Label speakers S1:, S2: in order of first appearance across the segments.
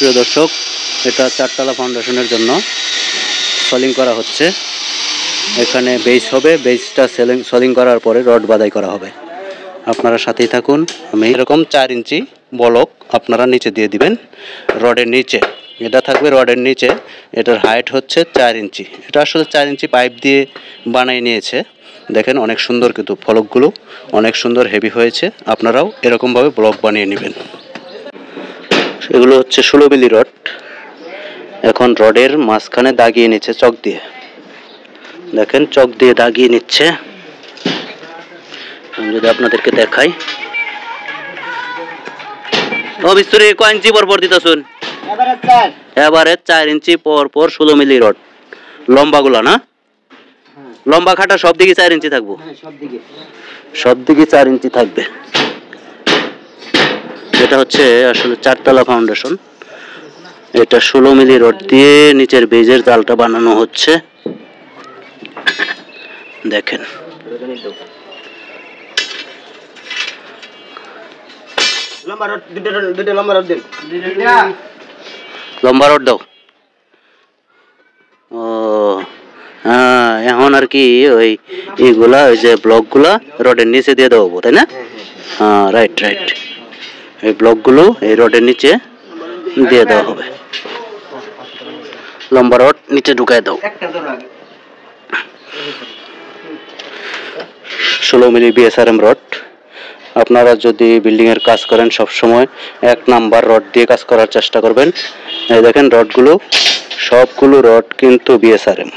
S1: সুপ্রিয় দর্শক, এটা চারতলা ফাউন্ডেশনের জন্য সলিং করা হচ্ছে। এখানে বেস হবে, বেসটা সলিং করার পরে রড বাঁধাই করা হবে। আপনারা সাথেই থাকুন। আমি এরকম 4 ইঞ্চি ব্লক আপনারা নিচে দিয়ে দিবেন রডের নিচে। এটা থাকবে রডের নিচে। এটার হাইট হচ্ছে 4 ইঞ্চি। এটা আসলে 4 ইঞ্চি পাইপ দিয়ে বানিয়ে নিয়েছে। দেখেন অনেক সুন্দর, কিন্তু ফলকগুলো অনেক সুন্দর হেভি হয়েছে। আপনারাও এরকমভাবে ব্লক বানিয়ে নেবেন। এগুলো হচ্ছে 16 মিলি রড। এখন রডের মাঝখানে দাগিয়ে নিচ্ছে চক দিয়ে। দেখেন চক দিয়ে দাগিয়ে নিচ্ছে। আমি যদি আপনাদেরকে দেখাই, ও মিস্ত্রি কয় ইঞ্চি পর পর দিতেছুন? এবারে 4 ইঞ্চি পর পর 16 মিলি রড। লম্বাগুলা না, লম্বা খাটা সব দিকে 4 ইঞ্চি থাকবো। সব দিকে 4 ইঞ্চি থাকবে। এটা হচ্ছে আসলে চারতলা ফাউন্ডেশন। এটা 16 মিলি রড দিয়ে নিচের বেজের জালটা বানানো হচ্ছে। দেখেন লম্বা রড দাও। ও হ্যাঁ, এখন আর কি ওই এইগুলা, ওই যে ব্লকগুলা রডের নিচে দিয়ে দেবো, তাই না? হ্যাঁ, রাইট রাইট। এই ব্লকগুলো এই রডের নিচে দিয়ে দেওয়া হবে। লম্বা রড নিচে ঢুকায় দাও। 16 মিলি বিএসআরএম রড। আপনারা যদি বিল্ডিং এর কাজ করেন সব সময় 1 নাম্বার রড দিয়ে কাজ করার চেষ্টা করবেন। এই দেখেন রডগুলো, সবগুলো রড কিন্তু বিএসআরএম,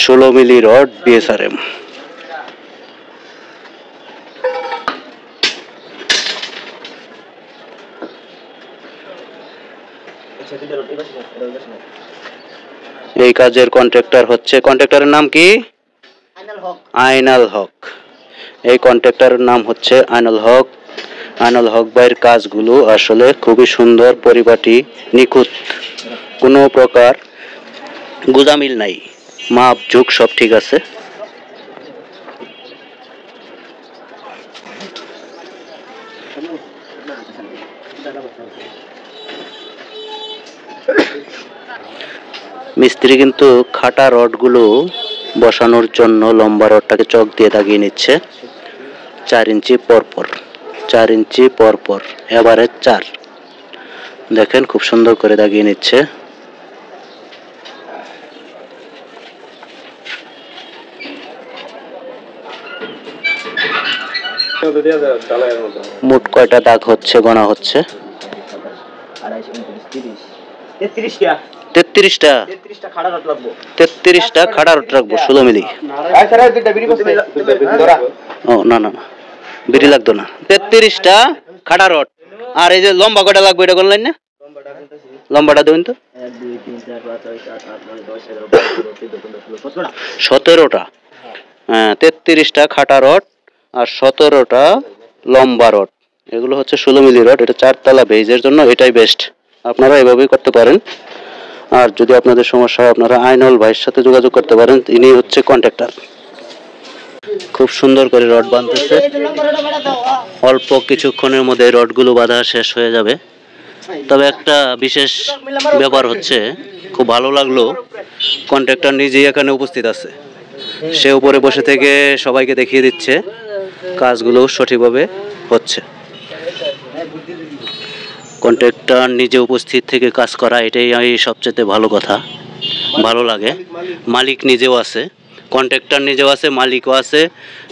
S1: 16 মিলি রড বিএসআরএম। এই কাজের কন্ট্রাক্টর হচ্ছে, কন্ট্রাক্টরের নাম কি? আইনাল হক। এই কন্ট্রাক্টরের নাম হচ্ছে আইনাল হক। আইনাল হক ভাইয়ের কাজগুলো আসলে খুবই সুন্দর, পরিপাটি, নিখুঁত, কোনো প্রকার গুদামিল নাই, মাপ ঝুঁক সব ঠিক আছে। মিস্ত্রি কিন্তু খাটা রডগুলো বসানোর জন্য লম্বা রডটাকে চক দিয়ে দাগিয়ে নিচ্ছে 4 ইঞ্চি পরপর, 4 ইঞ্চি পরপর, এবারে 4। দেখেন খুব সুন্দর করে দাগিয়ে নিচ্ছে। মোট কয়টা দাগ হচ্ছে গোনা হচ্ছে? 33টা খাড়া রড রাখবো 16 মিলি। ও না না, বিড়ি লাগতো না। 33টা খাড়া রড। আর এই যে লম্বা কয়টা লাগবে এটা করলেন না? লম্বাটা দেবেন তো। 17টা। হ্যাঁ, 33টা খাটা রড আর 17টা লম্বা রড। এগুলো হচ্ছে 16 মিলি রড। এটা চারতলা বেজের জন্য এটাই বেস্ট। আপনারা এভাবেই করতে পারেন। আর যদি আপনাদের সমস্যা হয় আপনারা আইনাল ভাইয়ের সাথে যোগাযোগ করতে পারেন। ইনি হচ্ছে কন্ট্রাক্টর। খুব সুন্দর করে রড বাঁধতেছে। অল্প কিছুক্ষণের মধ্যে রডগুলো বাঁধা শেষ হয়ে যাবে। তবে একটা বিশেষ ব্যাপার হচ্ছে, খুব ভালো লাগলো, কন্ট্রাক্টর নিজেই এখানে উপস্থিত আছে। সে উপরে বসে থেকে সবাইকে দেখিয়ে দিচ্ছে কাজগুলো সঠিকভাবে হচ্ছে। কন্ট্রাক্টর নিজে উপস্থিত থেকে কাজ করা, এটাই সবচেয়ে ভালো কথা, ভালো লাগে। মালিক নিজেও আছে, কন্ট্রাক্টর নিজেও আছে, মালিকও আছে।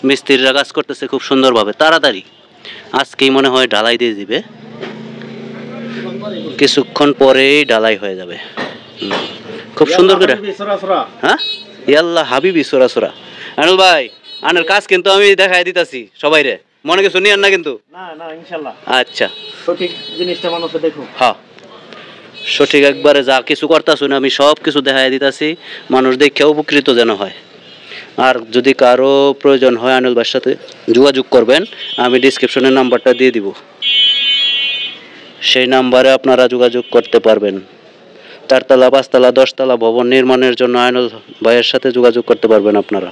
S1: মিস্ত্রিরা কাজ করতেছে খুব সুন্দরভাবে, তাড়াতাড়ি। আজকেই মনে হয় ঢালাই দিয়ে দিবে, কিছুক্ষণ পরেই ঢালাই হয়ে যাবে। খুব সুন্দর করে। হ্যাঁ, ইয়াল্লা হাবিবি সোরা সোরা। আনুল ভাই, আনার কাজ কিন্তু আমি দেখাই দিতাছি সবাই রে, মনে কিছু নিয়েন না কিন্তু।
S2: না না, ইনশাআল্লাহ
S1: আচ্ছা,
S2: সঠিক জিনিসটা মানুষ দেখো।
S1: হ্যাঁ, সঠিক একবারে যা কিছু করতাছুন আমি সব কিছু দেখাই দিতাছি, মানুষ দেখে উপকৃত যেন হয়। আর যদি কারো প্রয়োজন হয় আনুল ভাইয়ের সাথে যোগাযোগ করবেন, আমি ডিসক্রিপশনের নাম্বারটা দিয়ে দিব, সেই নাম্বারে আপনারা যোগাযোগ করতে পারবেন। 4 তলা 5 তলা 10 তলা ভবন নির্মাণের জন্য আইনাল ভাইয়ের সাথে যোগাযোগ করতে পারবেন। আপনারা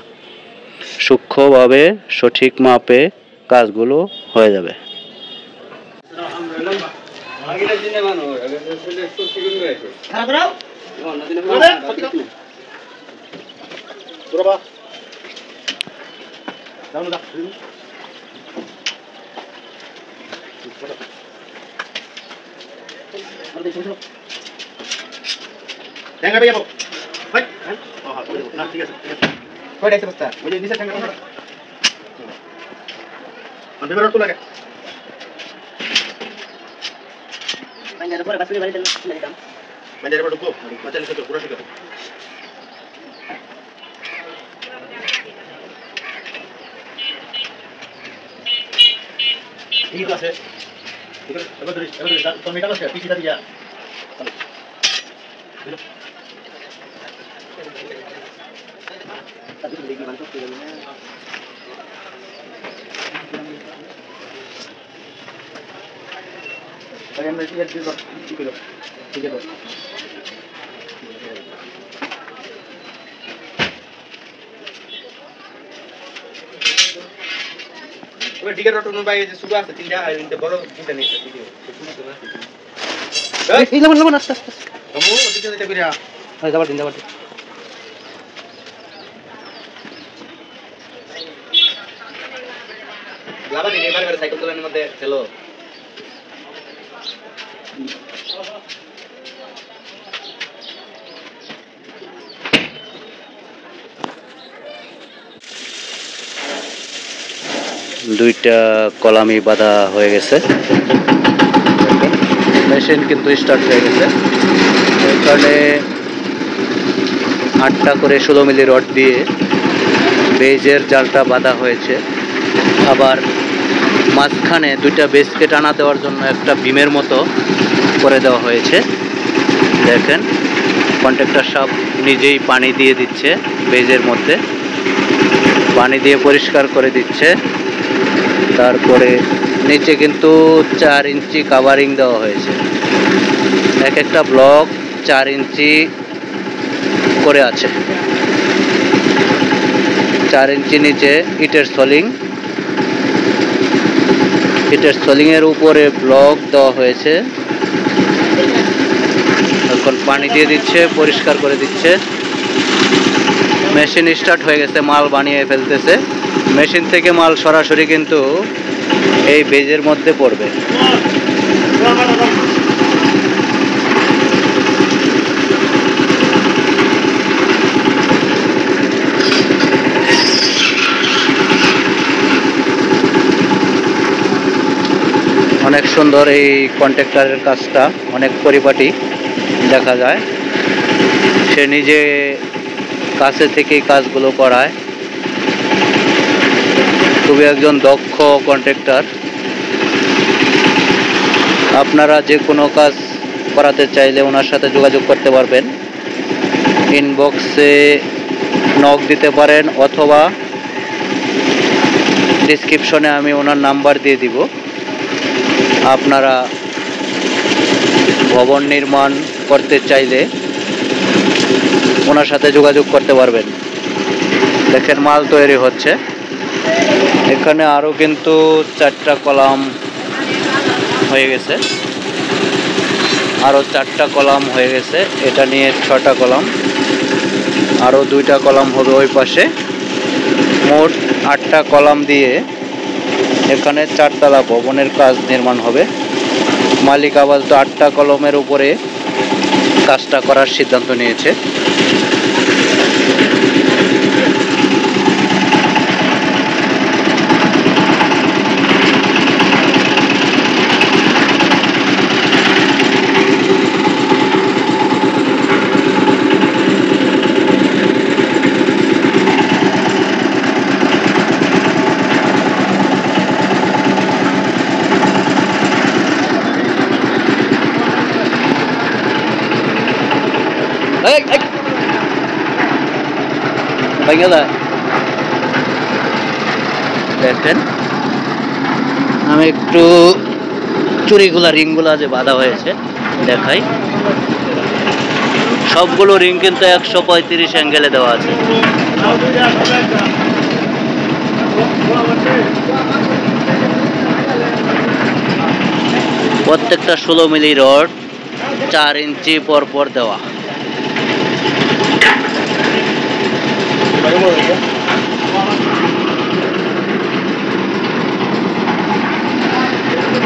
S1: সূক্ষ্মভাবে সঠিক মাপে কাজগুলো হয়ে যাবে।
S2: Tengah apa ya, Bu? Baik. Oh, nah, tiga. Kau dah selesai. Boleh bisa tengah mana? Nanti baru aku lagi. Banyak ada pasti balik dalam. Banyak ada dulu. Macam ni satu, kurang satu. Ini tu asal. Apa tu? Kau minta apa sih? Pisi tadi ya. Tapi lagi bantu filmnya. Kalian mesti lihat juga, tiga. Oke, tiga rotor numpai sudah setidak ada ini baru kita nih video. Lawan atas. Kamu tiga kita beri. Dapat. Lama nih lebar pada cycle tulan मध्ये चलो
S1: দুইটা কলামই বাঁধা হয়ে গেছে machine কিন্তু start হয়ে গেছে এখানে 8টা করে 16 মিলি রড দিয়ে বেজের জালটা বাঁধা হয়েছে আবার মাঝখানে দুইটা বেসকে টানা দেওয়ার জন্য একটা বিমের মতো করে দেওয়া হয়েছে দেখেন কন্ট্রাক্টর সাহেব নিজেই পানি দিয়ে দিচ্ছে বেজের মধ্যে পানি দিয়ে পরিষ্কার করে দিচ্ছে তারপরে নিচে কিন্তু 4 ইঞ্চি কভারিং দেওয়া হয়েছে এক একটা ব্লক 4 ইঞ্চি করে আছে 4 ইঞ্চি নিচে ইটের সলিং এর উপরে ব্লক দেওয়া হয়েছে এখন পানি দিয়ে দিচ্ছে পরিষ্কার করে দিচ্ছে মেশিন স্টার্ট হয়ে গেছে মাল বানিয়ে ফেলতেছে মেশিন থেকে মাল সরাসরি কিন্তু এই বেজের মধ্যে পড়বে অনেক সুন্দর এই কন্ট্রাক্টরের কাজটা অনেক পরিপাটি দেখা যায় সে নিজে কাছে থেকে কাজগুলো করায় খুবই একজন দক্ষ কন্ট্রাক্টর আপনারা যে কোনো কাজ করাতে চাইলে ওনার সাথে যোগাযোগ করতে পারবেন ইনবক্সে নক দিতে পারেন অথবা ডেসক্রিপশনে আমি ওনার নাম্বার দিয়ে দিব আপনারা ভবন নির্মাণ করতে চাইলে ওনার সাথে যোগাযোগ করতে পারবেন দেখেন মাল তৈরি হচ্ছে এখানে আরো কিন্তু 4টা কলাম হয়ে গেছে আরো 4টা কলাম হয়ে গেছে এটা নিয়ে 6টা কলাম আরো 2টা কলাম হবে ওই পাশে মোট 8টা কলাম দিয়ে এখানে 4তলা ভবনের কাজ নির্মাণ হবে মালিক আপাতত 8টা কলমের উপরে কাজটা করার সিদ্ধান্ত নিয়েছে দেখেন আমি একটু চুরিগুলা রিংগুলা যে বাঁধা হয়েছে দেখাই সবগুলো রিং কিন্তু 135 অ্যাঙ্গেলে দেওয়া আছে প্রত্যেকটা 16 মিলি রড 4 ইঞ্চি পর পর দেওয়া।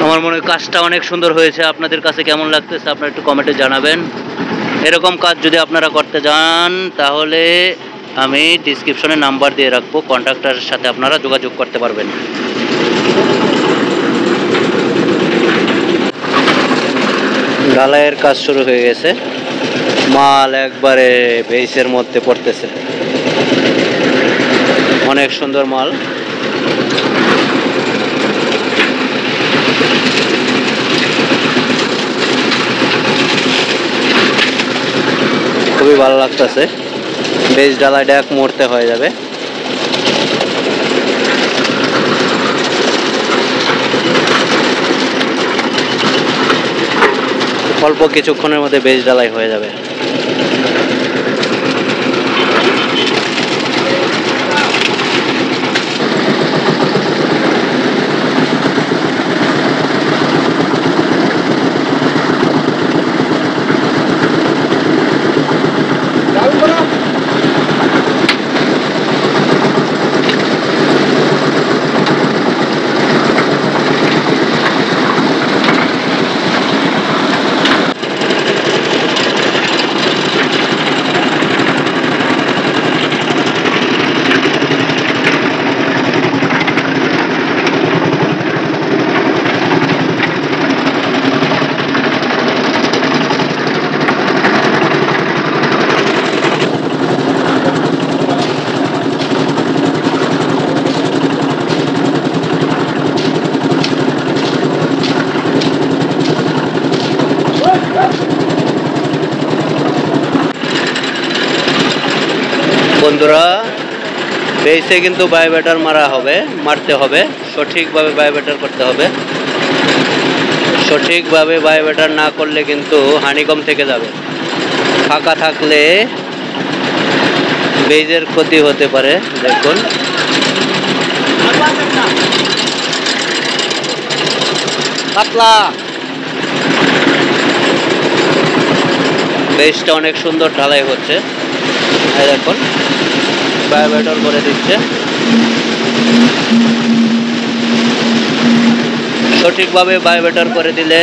S1: আমার মনে হয় কাজটা অনেক সুন্দর হয়েছে। আপনাদের কাছে কেমন লাগতেছে আপনারা একটু কমেন্টে জানাবেন। এরকম কাজ যদি আপনারা করতে যান তাহলে আমি ডিসক্রিপশনে নাম্বার দিয়ে রাখবো, কন্ট্রাক্টরের সাথে আপনারা যোগাযোগ করতে পারবেন। ঢালাইয়ের কাজ শুরু হয়ে গেছে, মাল একবারে বেইসের মধ্যে পড়তেছে, অনেক সুন্দর মাল। খুবই ভালো লাগতেছে। বেজ ঢালাইটা এক মুহূর্তে হয়ে যাবে। অল্প কিছুক্ষণের মধ্যে বেজ ঢালাই হয়ে যাবে। বন্ধুরা, বেইসে কিন্তু বায়োবেটার মারতে হবে, সঠিকভাবে বায়োবেটার করতে হবে। সঠিকভাবে বায়োবেটার না করলে কিন্তু হানিকম থেকে যাবে। ফাঁকা থাকলে বেইজের ক্ষতি হতে পারে। দেখুন, পাতলা বেইসটা অনেক সুন্দর ঢালাই হচ্ছে। দেখুন, বায়োবেটার করে দিচ্ছে। সঠিকভাবে বায়োবেটার করে দিলে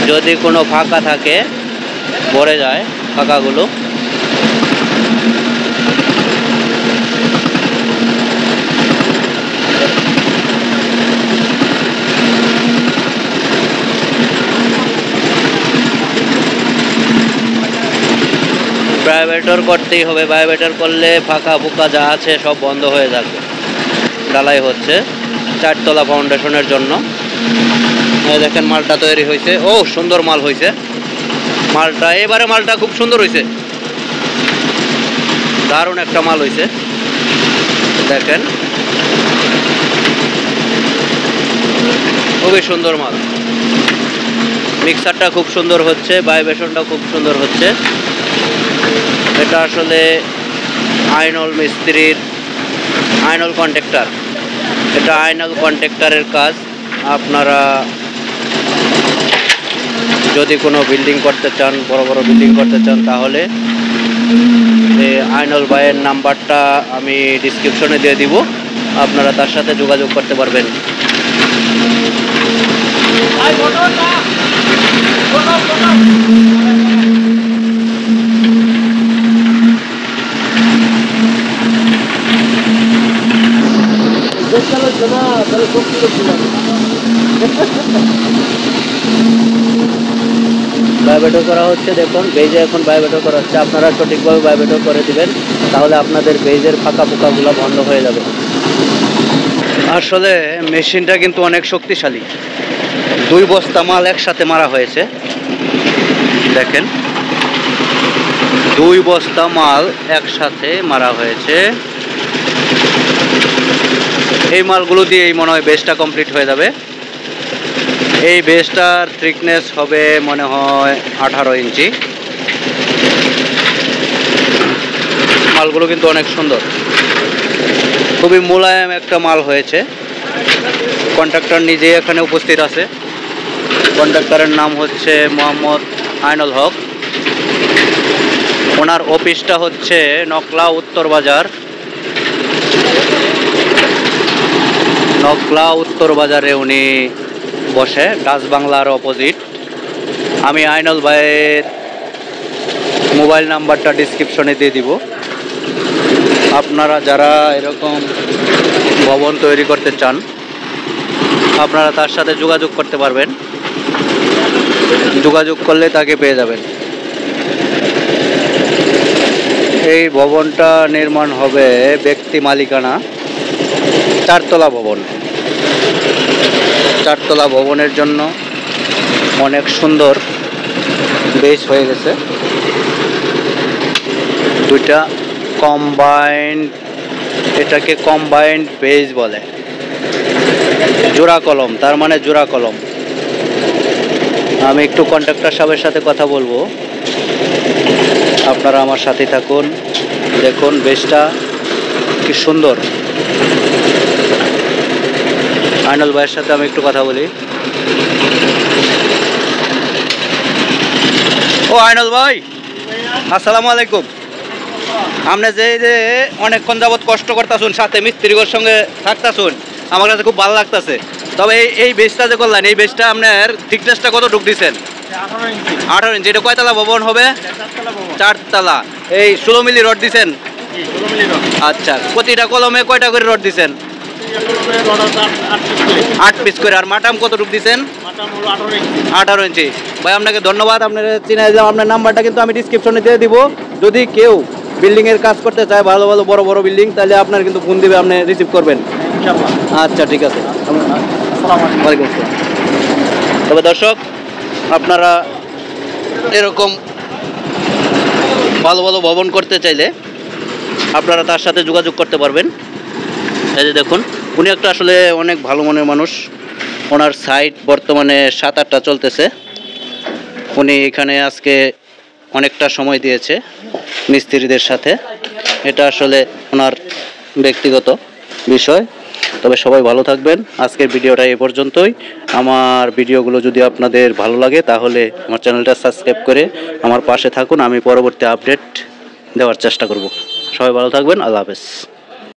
S1: যদি কোনো ফাঁকা থাকে ভরে যায় ফাঁকাগুলো। বায়োবেটার করতেই হবে। বায়োবেটার করলে ফাঁকা ফুকা যা আছে সব বন্ধ হয়ে যাবে। ঢালাই হচ্ছে 4 তলা ফাউন্ডেশনের জন্য। দেখেন মালটা তৈরি হয়েছে। ও সুন্দর মাল হয়েছে মালটা। এবারে মালটা খুব সুন্দর হয়েছে, দারুণ একটা মাল হয়েছে। দেখেন, খুবই সুন্দর মাল। মিক্সারটা খুব সুন্দর হচ্ছে, ভাইব্রেশনটা খুব সুন্দর হচ্ছে। এটা আসলে আইনল মিস্ত্রির আইনল কন্ট্রাক্টর, এটা আইনল কন্ট্রাক্টরের কাজ। আপনারা যদি কোনো বিল্ডিং করতে চান, বড় বড় বিল্ডিং করতে চান, তাহলে আইনল ভাইয়ের নাম্বারটা আমি ডিসক্রিপশনে দিয়ে দিব, আপনারা তার সাথে যোগাযোগ করতে পারবেন। বায়োবেটার করা হচ্ছে। দেখুন, বেজে এখন বায়োবেটার করা হচ্ছে। আপনারা সঠিকভাবে বায়োবেটার করে দিবেন, তাহলে আপনাদের বেজের ফাঁকা পোকাগুলো বন্ধ হয়ে যাবে। আসলে মেশিনটা কিন্তু অনেক শক্তিশালী। 2 বস্তা মাল একসাথে মারা হয়েছে। দেখেন, 2 বস্তা মাল একসাথে মারা হয়েছে। এই মালগুলো দিয়েই মনে হয় বেসটা কমপ্লিট হয়ে যাবে। এই বেসটার থিকনেস হবে মনে হয় 18 ইঞ্চি। মালগুলো কিন্তু অনেক সুন্দর। খুবই মোলায়েম একটা মাল হয়েছে। কন্ট্রাক্টর নিজেই এখানে উপস্থিত আছে। কন্ট্রাক্টরের নাম হচ্ছে মোহাম্মদ আইনুল হক। ওনার অফিসটা হচ্ছে নকলা উত্তর বাজার। নকলা উত্তর বাজারে উনি বসে, ডাচ বাংলার অপোজিট। আমি আইনুল ভাইয়ের মোবাইল নাম্বারটা ডিসক্রিপশনে দিয়ে দিব। আপনারা যারা এরকম ভবন তৈরি করতে চান, আপনারা তার সাথে যোগাযোগ করতে পারবেন। যোগাযোগ করলে তাকে পেয়ে যাবেন। এই ভবনটা নির্মাণ হবে ব্যক্তি মালিকানা, 4 তলা ভবন। 4 তলা ভবনের জন্য অনেক সুন্দর বেস হয়ে গেছে। দুইটা কম্বাইন্ড, এটাকে কম্বাইন্ড বেস বলে। জোড়া কলম, তার মানে জোড়া কলম। আমি একটু কন্ট্রাক্টর সাহেবের সাথে কথা বলবো, আপনারা আমার সাথে থাকুন। দেখুন বেসটা কি সুন্দর। আইনুল ভাইয়ের সাথে আমি একটু কথা বলি। ও আইনুল ভাই, আসসালামু আলাইকুম। আপনি যে অনেকক্ষণ যাবৎ কষ্ট করতেছুন, সাথে মিস্ত্রির সঙ্গে থাকতেছুন, আমার কাছে খুব ভালো লাগতেছে। তবে এই বেসটা যে করলেন, এই বেসটা আপনার থিকনেসটা কত ঢুক দিচ্ছেন? 18 ইঞ্চি। এটা কয়তলা ভবন হবে? 4 তলা। এই 16 মিলি রড দিচ্ছেন? আচ্ছা, প্রতিটা কলমে কয়টা করে রড দিচ্ছেন? 8 পিস করে। আর মাটাম কত ঢুক দিচ্ছেন? 18 ইঞ্চি। ভাই আপনাকে ধন্যবাদ। আপনার চিনে দিলাম। আপনার নাম্বারটা কিন্তু আমি ডিসক্রিপশনে দিয়ে দিব। যদি কেউ বিল্ডিংয়ের কাজ করতে চায়, ভালো ভালো বড় বড় বিল্ডিং, তাহলে আপনার কিন্তু ফোন দিবে, আপনি রিসিভ করবেন। আচ্ছা ঠিক আছে। ওয়ালাইকুম আসসালাম। তবে দর্শক, আপনারা এরকম ভালো ভালো ভবন করতে চাইলে আপনারা তার সাথে যোগাযোগ করতে পারবেন। এই যে দেখুন, উনি একটা আসলে অনেক ভালো মনের মানুষ। ওনার সাইট বর্তমানে 7-8টা চলতেছে। উনি এখানে আজকে অনেকটা সময় দিয়েছে মিস্ত্রিদের সাথে। এটা আসলে ওনার ব্যক্তিগত বিষয়। তবে সবাই ভালো থাকবেন। আজকের ভিডিওটা এ পর্যন্তই। আমার ভিডিওগুলো যদি আপনাদের ভালো লাগে, তাহলে আমার চ্যানেলটা সাবস্ক্রাইব করে আমার পাশে থাকুন। আমি পরবর্তী আপডেট দেওয়ার চেষ্টা করব। সবাই ভালো থাকবেন। আল্লাহ হাফেজ।